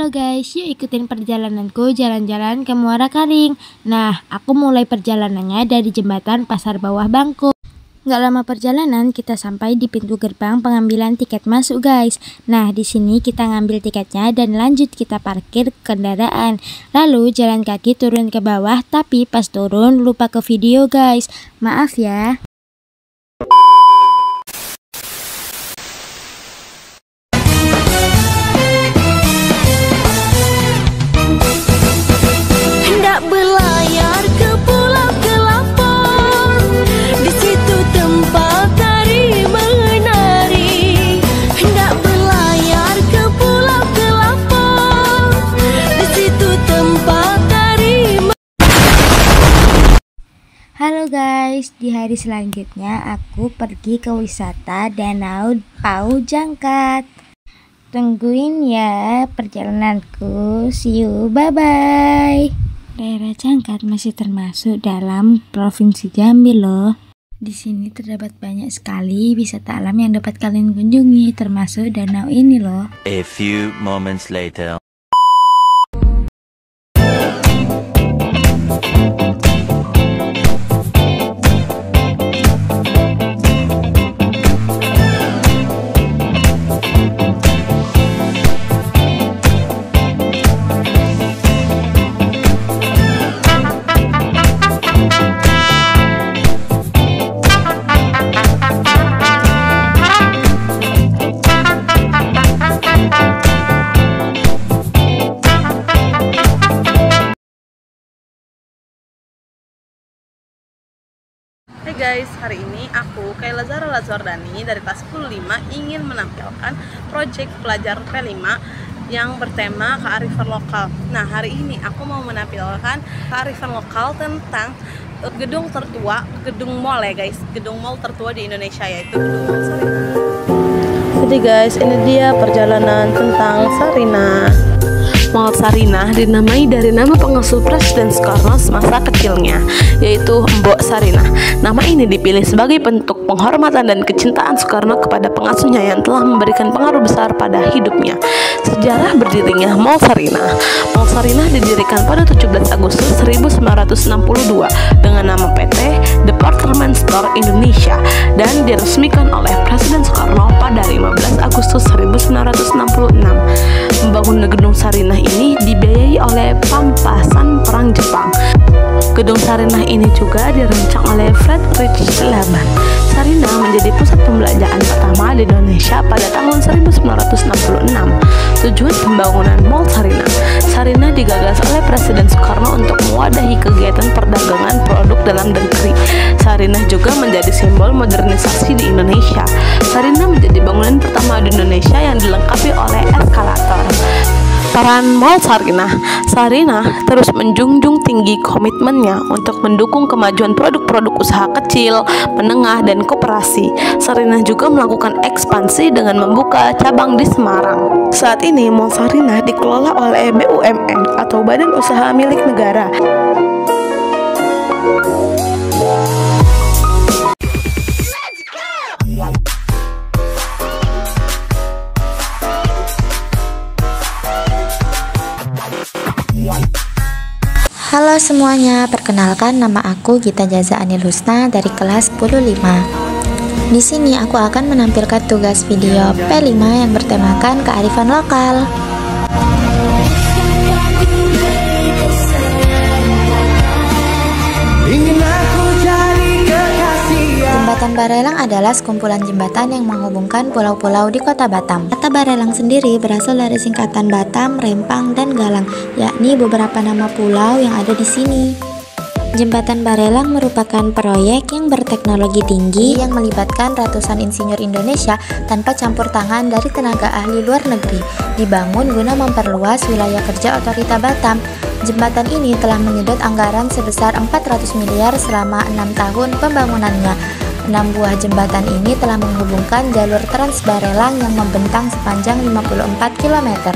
Halo guys, yuk ikutin perjalananku jalan-jalan ke Muara Karing. Nah, aku mulai perjalanannya dari jembatan Pasar Bawah Bangku. Nggak lama perjalanan kita sampai di pintu gerbang pengambilan tiket masuk guys. Nah, di sini kita ngambil tiketnya dan lanjut kita parkir kendaraan. Lalu jalan kaki turun ke bawah, tapi pas turun lupa ke video guys. Maaf ya. Berlayar ke Pulau Kelapor, di situ tempat tari menari. Hendak berlayar ke Pulau Kelapor, di situ tempat tari. Halo guys, di hari selanjutnya aku pergi ke wisata Danau Pau Jangkat. Tungguin ya perjalananku. See you, bye-bye. Daerah Jangkat masih termasuk dalam Provinsi Jambi loh. Di sini terdapat banyak sekali wisata alam yang dapat kalian kunjungi, termasuk danau ini loh. A few moments later. Hai guys, hari ini aku Kayla Zara Lazardani dari kelas 5 ingin menampilkan proyek pelajar P5 yang bertema kearifan lokal. Nah, hari ini aku mau menampilkan kearifan lokal tentang gedung tertua, gedung mall ya guys, gedung mall tertua di Indonesia yaitu gedung Mall Sarinah. Jadi guys, ini dia perjalanan tentang Sarinah. Mall Sarinah dinamai dari nama pengasuh Presiden Soekarno semasa kecilnya, yaitu Mbok Sarinah. Nama ini dipilih sebagai bentuk penghormatan dan kecintaan Soekarno kepada pengasuhnya yang telah memberikan pengaruh besar pada hidupnya. Sejarah berdirinya Mall Sarinah. Mall Sarinah didirikan pada 17 Agustus 1962 dengan nama PT Department Store Indonesia dan diresmikan oleh Presiden Soekarno pada 15 Agustus 1966. Pembangunan gedung Sarinah ini dibiayai oleh Pampasan Perang Jepang. Gedung Sarinah ini juga dirancang oleh Friedrich Schliemann. Sarinah menjadi pusat pembelanjaan pertama di Indonesia pada tahun 1966. Tujuan pembangunan Mall Sarinah. Sarinah digagas oleh Presiden Soekarno untuk mewadahi kegiatan perdagangan produk dalam negeri. Sarinah juga menjadi simbol modernisasi di Indonesia. Sarinah menjadi bangunan pertama di Indonesia yang dilengkapi oleh eskalator. Peran Mall Sarinah. Sarinah terus menjunjung tinggi komitmennya untuk mendukung kemajuan produk-produk usaha kecil, menengah, dan koperasi. Sarinah juga melakukan ekspansi dengan membuka cabang di Semarang. Saat ini Mall Sarinah dikelola oleh BUMN atau Badan Usaha Milik Negara. Halo semuanya, perkenalkan nama aku Gita Jaza Anil Husna dari kelas 10-5. Di sini aku akan menampilkan tugas video P5 yang bertemakan kearifan lokal. Jembatan Barelang adalah sekumpulan jembatan yang menghubungkan pulau-pulau di kota Batam. Kata Barelang sendiri berasal dari singkatan Batam, Rempang, dan Galang, yakni beberapa nama pulau yang ada di sini. Jembatan Barelang merupakan proyek yang berteknologi tinggi yang melibatkan ratusan insinyur Indonesia tanpa campur tangan dari tenaga ahli luar negeri. Dibangun guna memperluas wilayah kerja Otorita Batam. Jembatan ini telah menyedot anggaran sebesar 400 miliar selama 6 tahun pembangunannya. 6 buah jembatan ini telah menghubungkan jalur Trans Barelang yang membentang sepanjang 54 km.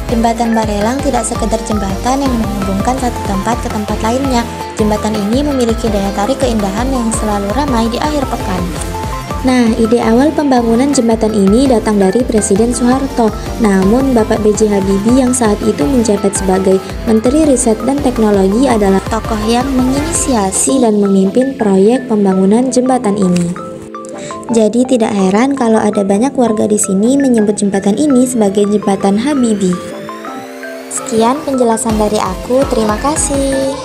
Jembatan Barelang tidak sekedar jembatan yang menghubungkan satu tempat ke tempat lainnya. Jembatan ini memiliki daya tarik keindahan yang selalu ramai di akhir pekan. Nah, ide awal pembangunan jembatan ini datang dari Presiden Soeharto. Namun, Bapak B.J. Habibie yang saat itu menjabat sebagai Menteri Riset dan Teknologi adalah tokoh yang menginisiasi dan memimpin proyek pembangunan jembatan ini. Jadi tidak heran kalau ada banyak warga di sini menyebut jembatan ini sebagai Jembatan Habibie. Sekian penjelasan dari aku, terima kasih.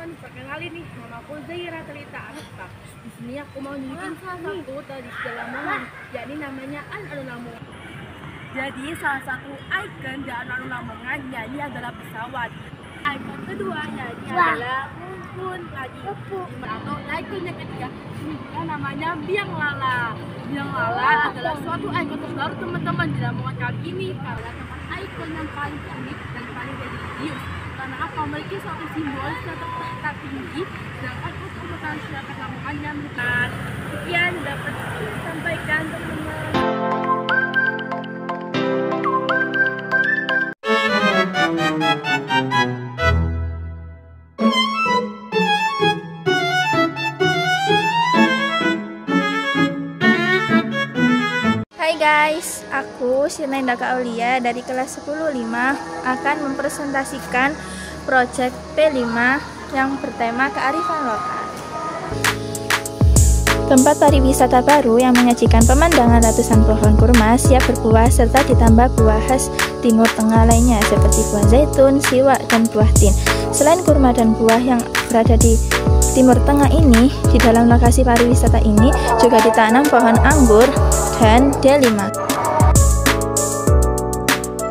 Perkenalin nih, nama aku Zaira Telita Anukta. Di sini aku mau nunjukin salah satu tradisi dalam momen, yakni namanya alun-alun Lamongan. Jadi salah satu ikon di alun-alun Lamongan yakni adalah pesawat. Ikon kedua yakni adalah rumpun lagi. Atau ikon yang ketiga yang namanya biang lala. Biang lala adalah suatu ikon terbaru teman-teman di Lamongan kali ini karena tempat ikon yang paling unik dan paling religius. Karena apa? Memiliki suatu simbol tak tinggi sedangkan untuk masyarakat Lamongan yang besar. Sekian dapat disampaikan teman-teman. Hai guys, aku Sirnaindaka Aulia dari kelas 10-5 akan mempresentasikan proyek P5 yang bertema kearifan lokal. Tempat pariwisata baru yang menyajikan pemandangan ratusan pohon kurma siap berbuah serta ditambah buah khas Timur Tengah lainnya seperti buah zaitun, siwak, dan buah tin. Selain kurma dan buah yang berada di Timur Tengah ini, di dalam lokasi pariwisata ini juga ditanam pohon anggur dan delima.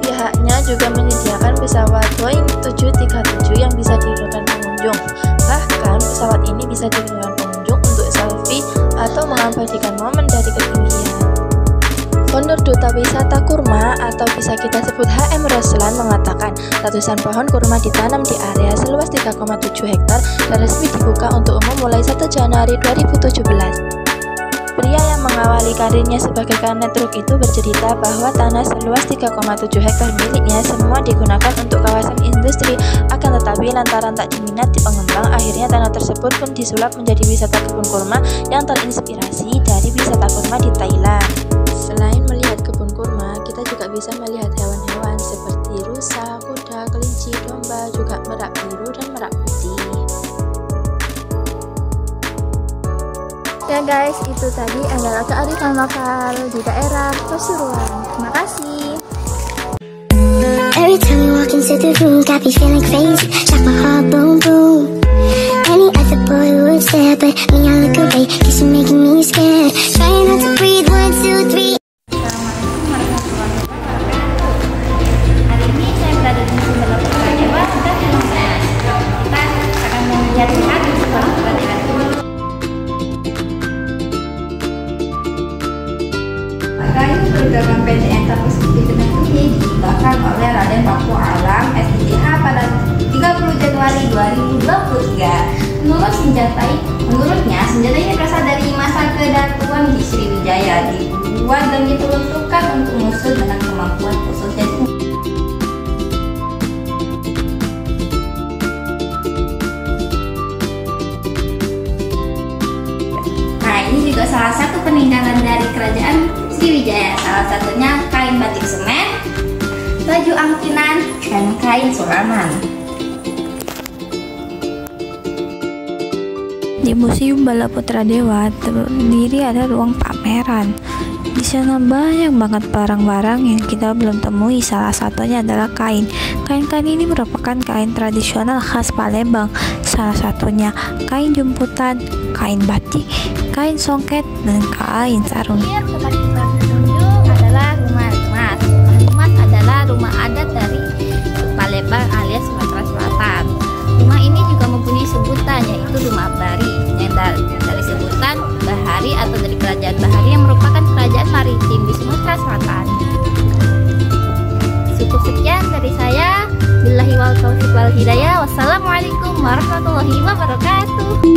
Pihaknya juga menyediakan pesawat Boeing 737 yang bisa digunakan pengunjung. Bahkan pesawat ini bisa digunakan pengunjung untuk selfie atau mengabadikan momen dari ketinggian. Founder Duta Wisata Kurma atau bisa kita sebut HM Roslan mengatakan ratusan pohon kurma ditanam di area seluas 3,7 hektar dan resmi dibuka untuk umum mulai 1 Januari 2017. Pria yang mengawali karirnya sebagai karnet truk itu bercerita bahwa tanah seluas 3,7 hektar miliknya semua digunakan untuk kawasan industri, akan tetapi lantaran tak diminati pengembang, akhirnya tanah tersebut pun disulap menjadi wisata kebun kurma yang terinspirasi dari wisata kurma di Thailand. Selain melihat kebun kurma, kita juga bisa melihat hewan-hewan seperti rusa, kuda, kelinci, domba, juga merak biru dan merak putih. Ya guys, itu tadi adalah kearifan lokal di daerah Pasuruan. Terima kasih. Every time you walk into the room, got me feeling crazy, like my heart boom boom. Any other boy would stare, but me I look away, cause you're making me scared. Trying not to breathe, 1, 2, 3. Assalamualaikum warahmatullahi wabarakatuh. Hari ini saya berada di Sumber Dewa dan kita akan melihat sekolah pelajaran. Kayu bergagang PTN kampus Dipenegeri dibakar oleh Raden Paku Alam SDDH pada 30 Januari 2023. Menurutnya senjata ini berasal dari masa kedatuan di Sriwijaya, dibuat dan diperuntukkan untuk musuh dengan kemampuan khusus. Nah, ini juga salah satu peninggalan dari kerajaan Sriwijaya, salah satunya kain batik semen, baju angkinan, dan kain sulaman. Di Museum Bala Putra Dewa terdiri ada ruang pameran. Di sana banyak banget barang-barang yang kita belum temui. Salah satunya adalah kain. Kain-kain ini merupakan kain tradisional khas Palembang. Salah satunya kain jemputan, kain batik, kain songket, dan kain sarung. Tempat kita berkunjung Kerajaan Bahari yang merupakan kerajaan maritim di Sumatera Selatan. Cukup sekian dari saya. Billahi wal taufiq wal hidayah. Wassalamualaikum warahmatullahi wabarakatuh.